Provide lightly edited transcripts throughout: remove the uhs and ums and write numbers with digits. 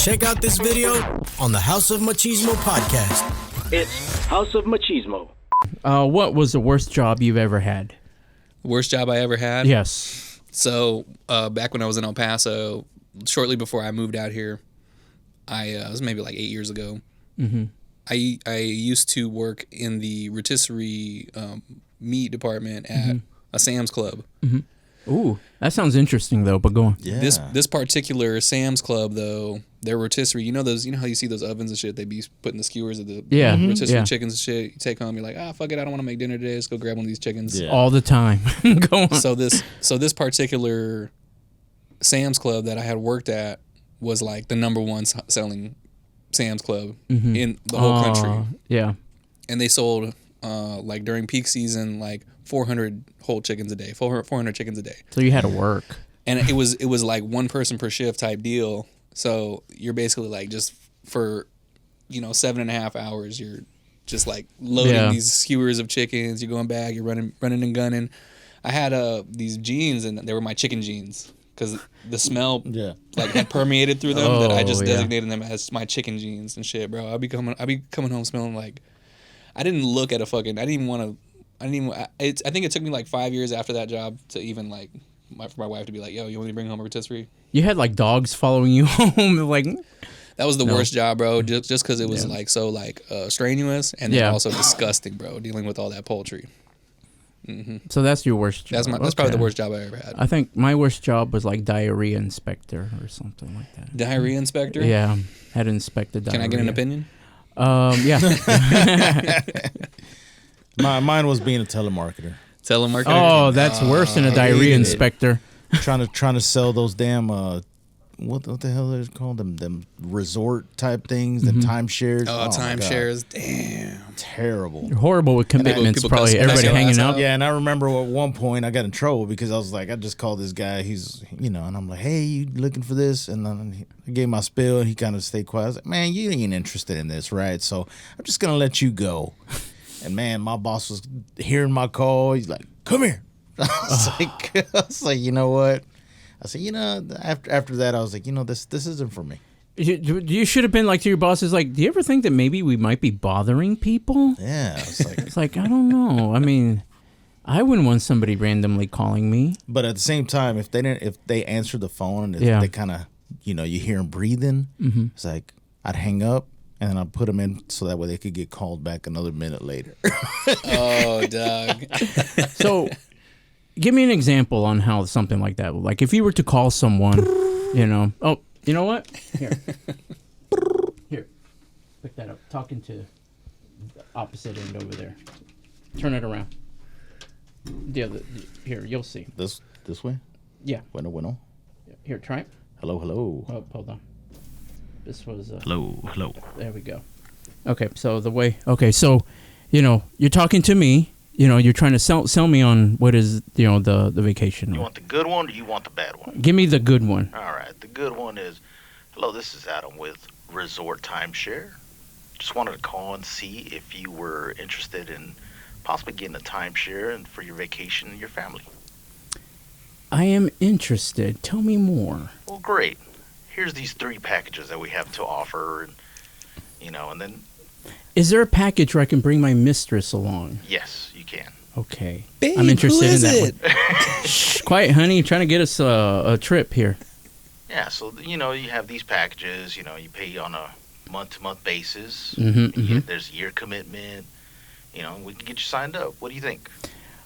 Check out this video on the House of Machismo podcast. It's House of Machismo. What was the worst job you've ever had? Worst job I ever had? Yes. So back when I was in El Paso, shortly before I moved out here, it was maybe like 8 years ago. Mm-hmm. I used to work in the rotisserie meat department at a Sam's Club. Mm-hmm. Ooh, that sounds interesting though. But go on. Yeah. This particular Sam's Club though, their rotisserie. You know how you see those ovens and shit. They be putting the skewers of the rotisserie chickens and shit. You take home. You're like, fuck it, I don't want to make dinner today. Let's go grab one of these chickens. Yeah. All the time. Go on. So this particular Sam's Club that I had worked at was like the number one selling Sam's Club in the whole country. Yeah. And they sold like during peak season like 400 whole chickens a day, 400 chickens a day. So you had to work. And it was like one person per shift type deal. So you're basically like just for 7.5 hours, you're just like loading these skewers of chickens. You're going back, you're running and gunning. I had these jeans and they were my chicken jeans because the smell like had permeated through them that I just designated them as my chicken jeans and shit, bro. I'd be coming home smelling like I didn't look at I think it took me like 5 years after that job to even like for my wife to be like, yo, you want me to bring home a rotisserie? You had like dogs following you home, like. That was the worst job, bro. Just because it was like so like strenuous and then also disgusting, bro. Dealing with all that poultry. Mm-hmm. So that's your worst job. That's probably the worst job I ever had. I think my worst job was like diarrhea inspector or something like that. Diarrhea inspector? Yeah, had to inspect the diarrhea. Can I get an opinion? Yeah. Mine was being a telemarketer. Telemarketer? Oh, that's worse than a diarrhea inspector. trying to sell those damn what the hell are they called? Them resort type things, them timeshares. Oh, timeshares. Damn. Terrible. You're horrible with commitments, probably. Everybody hanging out. Yeah, and I remember at one point I got in trouble because I was like, I just called this guy. He's, and I'm like, hey, you looking for this? And then I gave my spill and he kind of stayed quiet. I was like, man, you ain't interested in this, right? So I'm just going to let you go. And man, my boss was hearing my call. He's like, come here. I was like, you know what? I said, after that, I was like, this isn't for me. You should have been like to your bosses, like, do you ever think that maybe we might be bothering people? Yeah. It's like, I don't know. I mean, I wouldn't want somebody randomly calling me. But at the same time, if they answer the phone and they kind of, you hear them breathing, it's like I'd hang up and then I'd put them in so that way they could get called back another minute later. Oh, Doug. So, give me an example on how something like that. Like if you were to call someone, Oh, you know what? Here, pick that up. Talking to the opposite end over there. Turn it around. Here, you'll see. This way? Yeah. Bueno. Here, try it. Hello. Oh, hold on. This was. Hello. There we go. Okay, so you're talking to me. You're trying to sell me on what is, the vacation. You want the good one or you want the bad one? Give me the good one. All right. The good one is, hello, this is Adam with Resort Timeshare. Just wanted to call and see if you were interested in possibly getting a timeshare and for your vacation and your family. I am interested. Tell me more. Well, great. Here's these 3 packages that we have to offer, and then... Is there a package where I can bring my mistress along? Yes, you can. Okay. Babe, I'm interested who is in that it? one. Shh, quiet, honey. Trying to get us a trip here. Yeah, so, you have these packages, you pay on a month-to-month basis. There's a year commitment. We can get you signed up. What do you think?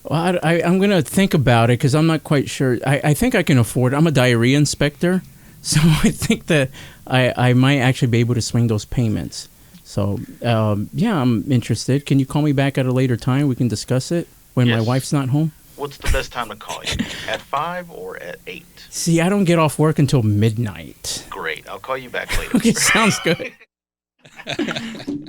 Well, I'm going to think about it because I'm not quite sure. I think I can afford it. I'm a diarrhea inspector, so I think that I might actually be able to swing those payments. So, I'm interested. Can you call me back at a later time? We can discuss it when my wife's not home. What's the best time to call you? At 5 or at 8? See, I don't get off work until midnight. Great. I'll call you back later. Okay, sounds good.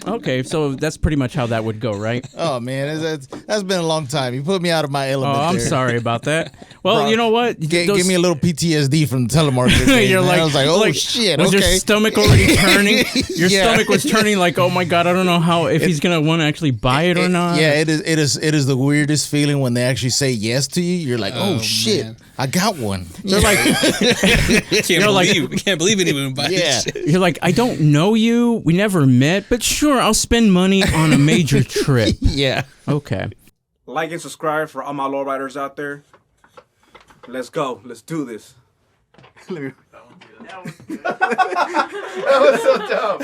Okay, so that's pretty much how that would go, right? Oh, man, that's been a long time. You put me out of my element. Oh, I'm there. sorry about that. Well, Bro, you know what? Give me a little PTSD from the telemarketer thing. You're I was like, oh, shit, was okay. your stomach already turning? Your stomach was turning like, oh, my God, I don't know if he's going to want to actually buy it or not. Yeah, it is the weirdest feeling when they actually say yes to you. You're like, oh shit. Man. I got one. They're like, Can't believe anyone buys this shit. you're like, I don't know you. We never met, but sure, I'll spend money on a major trip. Yeah. Okay. Like and subscribe for all my lowriders out there. Let's go. Let's do this. That was so dumb.